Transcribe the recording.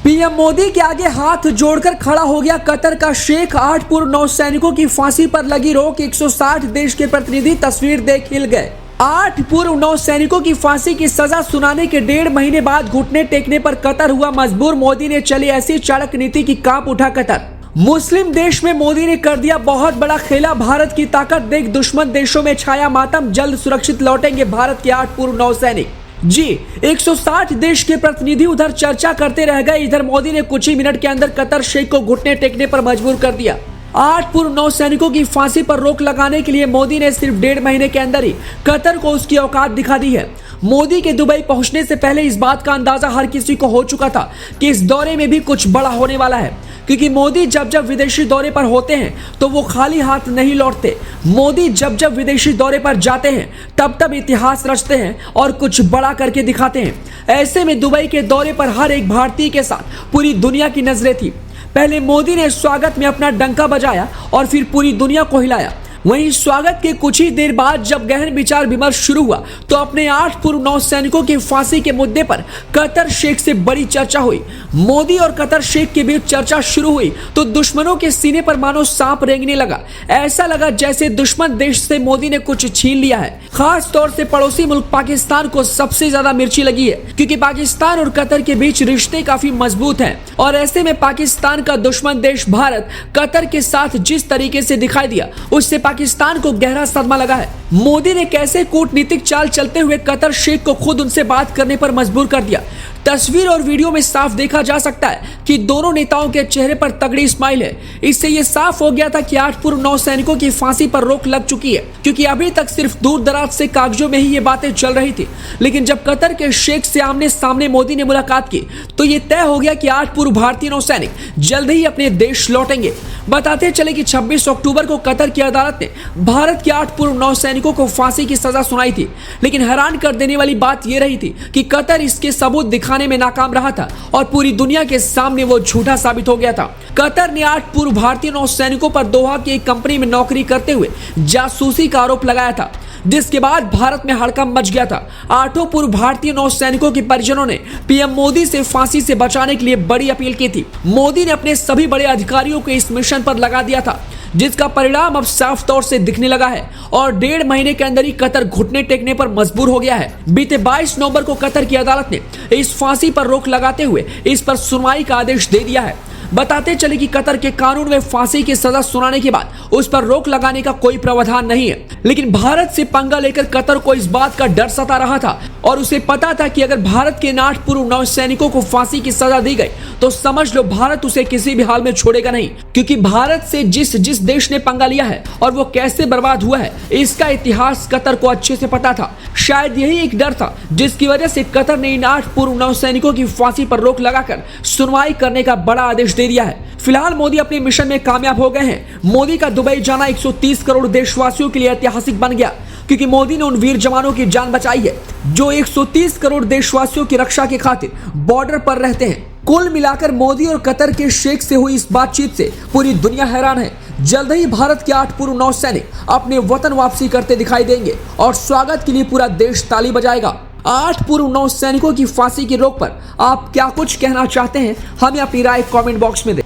PM Modi के आगे हाथ जोड़कर खड़ा हो गया कतर का शेख। 8 पूर्व नौसैनिकों की फांसी पर लगी रोक। 160 देश के प्रतिनिधि तस्वीर देख हिल गए। 8 पूर्व नौसैनिकों की फांसी की सजा सुनाने के 1.5 महीने बाद घुटने टेकने पर कतर हुआ मजबूर। मोदी ने चली ऐसी चाणक्य नीति की कांप उठा कतर। मुस्लिम देश में मोदी ने कर दिया बहुत बड़ा खेला। भारत की ताकत देख दुश्मन देशों में छाया मातम। जल्द सुरक्षित लौटेंगे भारत के 8 पूर्व नौसैनिक। जी 160 देश के प्रतिनिधि उधर चर्चा करते रह गए, इधर मोदी ने कुछ ही मिनट के अंदर कतर शेख को घुटने टेकने पर मजबूर कर दिया। 8 पूर्व नौसैनिकों की फांसी पर रोक लगाने के लिए मोदी ने सिर्फ 1.5 महीने के अंदर ही कतर को उसकी औकात दिखा दी है। मोदी के दुबई पहुंचने से पहले इस बात का अंदाजा हर किसी को हो चुका था कि इस दौरे में भी कुछ बड़ा होने वाला है, क्योंकि मोदी जब जब विदेशी दौरे पर होते हैं तो वो खाली हाथ नहीं लौटते। मोदी जब जब विदेशी दौरे पर जाते हैं तब तब इतिहास रचते हैं और कुछ बड़ा करके दिखाते हैं। ऐसे में दुबई के दौरे पर हर एक भारतीय के साथ पूरी दुनिया की नजरें थी। पहले मोदी ने स्वागत में अपना डंका बजाया और फिर पूरी दुनिया को हिलाया। वहीं स्वागत के कुछ ही देर बाद जब गहन विचार विमर्श शुरू हुआ तो अपने 8 पूर्व नौसैनिकों की फांसी के मुद्दे पर कतर शेख से बड़ी चर्चा हुई। मोदी और कतर शेख के बीच चर्चा शुरू हुई तो दुश्मनों के सीने पर मानो सांप रेंगने लगा। ऐसा लगा जैसे दुश्मन देश से मोदी ने कुछ छीन लिया है। खास तौर से पड़ोसी मुल्क पाकिस्तान को सबसे ज्यादा मिर्ची लगी है, क्योंकि पाकिस्तान और कतर के बीच रिश्ते काफी मजबूत हैं और ऐसे में पाकिस्तान का दुश्मन देश भारत कतर के साथ जिस तरीके से दिखाई दिया उससे पाकिस्तान को गहरा सदमा लगा है। मोदी ने कैसे कूटनीतिक चाल चलते हुए कतर शेख को खुद उनसे बात करने पर मजबूर कर दिया। तस्वीर और वीडियो में साफ देखा जा सकता है कि दोनों नेताओं के चेहरे पर तगड़ी स्माइल है। इससे यह साफ हो गया था कि 8 पूर्व नौसैनिकों की फांसी पर रोक लग चुकी है, क्योंकि अभी तक सिर्फ दूर दराज से कागजों में ही ये बातें चल रही थी। लेकिन जब कतर के शेख से आमने सामने मोदी ने मुलाकात की तो ये तय हो गया कि 8 पूर्व भारतीय नौसैनिक जल्द ही अपने देश लौटेंगे। बताते चले कि 26 अक्टूबर को कतर की अदालत ने भारत के 8 पूर्व नौसैनिकों को फांसी की सजा सुनाई थी। लेकिन हैरान कर देने वाली बात यह रही थी कि कतर इसके सबूत दिखाने में नाकाम रहा था और पूरी दुनिया के सामने वो झूठा साबित हो गया था। कतर ने 8 पूर्व भारतीय नौसैनिकों पर दोहा की एक कंपनी में नौकरी करते हुए जासूसी का आरोप लगाया था, जिसके बाद भारत में हड़कंप मच गया था। 8 पूर्व भारतीय नौसैनिकों के परिजनों ने पीएम मोदी से फांसी से बचाने के लिए बड़ी अपील की थी। मोदी ने अपने सभी बड़े अधिकारियों को इस मिशन पर लगा दिया था, जिसका परिणाम अब साफ तौर से दिखने लगा है और 1.5 महीने के अंदर ही कतर घुटने टेकने पर मजबूर हो गया है। बीते 22 नवंबर को कतर की अदालत ने इस फांसी पर रोक लगाते हुए इस पर सुनवाई का आदेश दे दिया है। बताते चले कि कतर के कानून में फांसी की सजा सुनाने के बाद उस पर रोक लगाने का कोई प्रावधान नहीं है, लेकिन भारत से पंगा लेकर कतर को इस बात का डर सता रहा था और उसे पता था कि अगर भारत के 8 पूर्व नौसैनिकों को फांसी की सजा दी गई तो समझ लो भारत उसे किसी भी हाल में छोड़ेगा नहीं, क्योंकि भारत से जिस देश ने पंगा लिया है और वो कैसे बर्बाद हुआ है इसका इतिहास कतर को अच्छे से पता था। शायद यही एक डर था जिसकी वजह से कतर ने इन 8 पूर्व नौसैनिकों की फांसी पर रोक लगाकर सुनवाई करने का बड़ा आदेश दे दिया है। फिलहाल मोदी अपने मिशन में कामयाब हो गए हैं। मोदी का दुबई जाना 130 करोड़ देशवासियों के लिए ऐतिहासिक बन गया, क्योंकि मोदी ने उन वीर जवानों की जान बचाई है जो 130 करोड़ देशवासियों की रक्षा के खातिर बॉर्डर पर रहते हैं। कुल मिलाकर मोदी और कतर के शेख से हुई इस बातचीत से पूरी दुनिया हैरान है। जल्द ही भारत के 8 पूर्व नौसैनिक अपने वतन वापसी करते दिखाई देंगे और स्वागत के लिए पूरा देश ताली बजाएगा। 8 पूर्व नौसैनिकों की फांसी की रोक पर आप क्या कुछ कहना चाहते हैं, हमें अपनी राय कमेंट बॉक्स में दें।